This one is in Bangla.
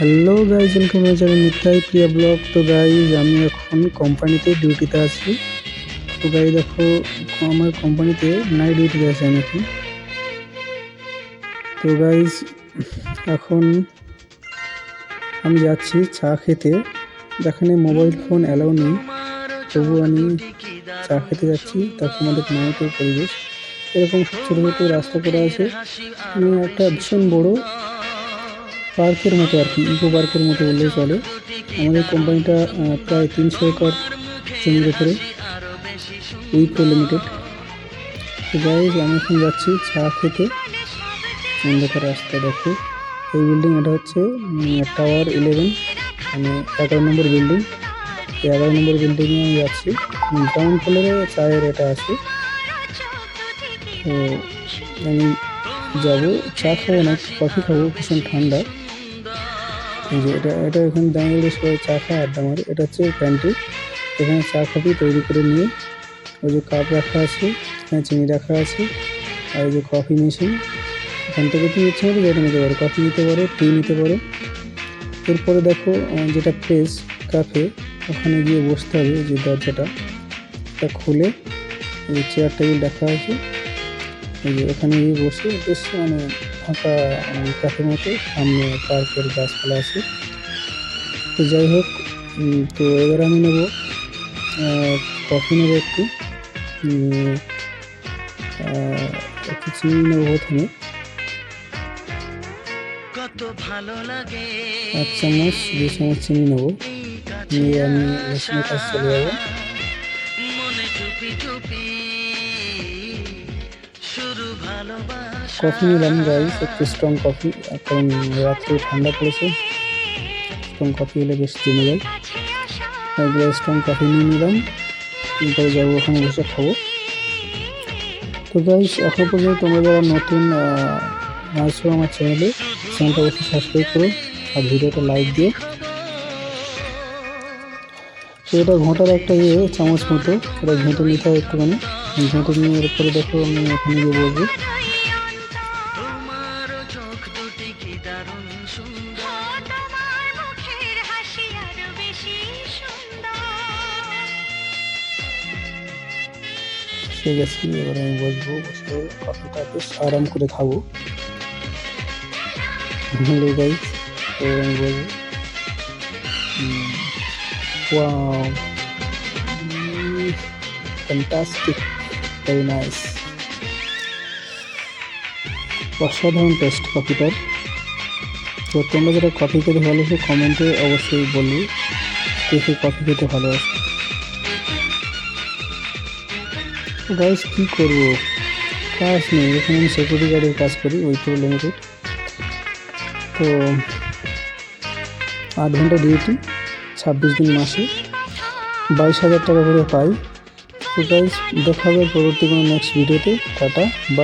Hello guys, welcome to channel Nitai Priya blog. তো গাইজ আমি এখন কোম্পানিতে ডিউটিতে আছি। তো গাইজ দেখো, আমার কোম্পানিতে নাইট ডিউটিতে আছি আমি এখন। তো গাইজ এখন আমি যাচ্ছি চা খেতে, যেখানে মোবাইল ফোন অ্যালাউ নেই, তবু আমি চা খেতে যাচ্ছি। তারপর আমাদের নাইটের পরিবেশ এরকম ছোটো ছোটো রাস্তা করে আছে, একটা ভীষণ বড় পার্কের মতো আর কি, ইকো পার্কের মতো বললেই চলে। আমাদের কোম্পানিটা প্রায় 300 একর জমির উপরে, উইপ্রো লিমিটেড। তো গাইজ আমি এখন যাচ্ছি চা খেতে। অন্ধকার রাস্তা দেখো, এই বিল্ডিং, এটা হচ্ছে টাওয়ার 11, মানে 11 নম্বর বিল্ডিং। এই 11 নম্বর বিল্ডিংয়ে আমি যাচ্ছি। গ্রাউন্ড ফ্লোরে চায়ের এটা আছে। তো আমি যাবো, চা খাবো না, কফি খাবো, ভীষণ ঠান্ডা। যে এটা এখানে দাঁড়িয়ে সবাই চা খায়, আড্ডা মারে। এটা হচ্ছে প্যান্ট্রি, এখানে চা কফি তৈরি করে নিয়ে, ওই যে কাপ রাখা আছে, এখানে চিনি রাখা আছে, আর ওই যে কফি মেশিন। এখান থেকে তুমি ইচ্ছে মতো যেটা নিতে পারো, কফি নিতে পারো, টি নিতে পারো। এরপরে দেখো যেটা প্রেস কাফে, ওখানে গিয়ে বসতে হবে। যে দরজাটা এটা খুলে এই চেয়ার টেবিল রাখা আছে, এই যে ওখানে গিয়ে বসে বেশ মানে ফাঁকা ক্যাফের মতো, সামনে পার্কের গাছপালা আছে। তো যাই হোক, তো এবার আমি নেবো কফি, নেবো একটু চিনি নেবো প্রথমে, 1 চামচ 2 চামচ চিনি নেবো, নিয়ে আমি মেশিনের কাছে চলে যাবো। কফি নিলাম গাইস, একটু স্ট্রং কফি, কারণ রাত্রে ঠান্ডা পড়েছে, স্ট্রং কফি হলে বেশ জমে যায়। একবার স্ট্রং কফি নিয়ে নিলাম, তারপরে যাবো ওখানে বসে খাবো। তো গাইস এখন পর্যন্ত তোমরা যারা নতুন আসছো আমার চ্যানেলটা অবশ্যই সাবস্ক্রাইব করো আর ভিডিওটা লাইক দিও। তো এটা ঘন্টার একটা চামচ মতো, এটা ঘেঁটে নিতে হয় একটুখানি, ঘেঁটে নিয়ে এরপরে দেখো আমি ওখানে গিয়ে বসবো। ঠিক আছে, এবার আমি বসবো, বসে কফিটা বেশ আরাম করে খাবো। হ্যালো গাইস, এবার আমি বসবো। ওয়াও, ফ্যান্টাস্টিক, ভেরি নাইস, অসাধারণ টেস্ট কফিটার। তো তোমরা যারা কফি খেতে ভালোবাসো কমেন্টে অবশ্যই বলবে কে কফি খেতে ভালোবাসো। গাইস কী করবো, কাজ নেই, এখানে আমি সিকিউরিটি গার্ডের কাজ করি উইপ্রো লিমিটেড। তো 8 ঘন্টা ডিউটি, 26 দিন মাসে 22,000 টাকা করে পাই। তো গাইস দেখা হবে পরবর্তী কোনো নেক্সট ভিডিওতে। Tata, by.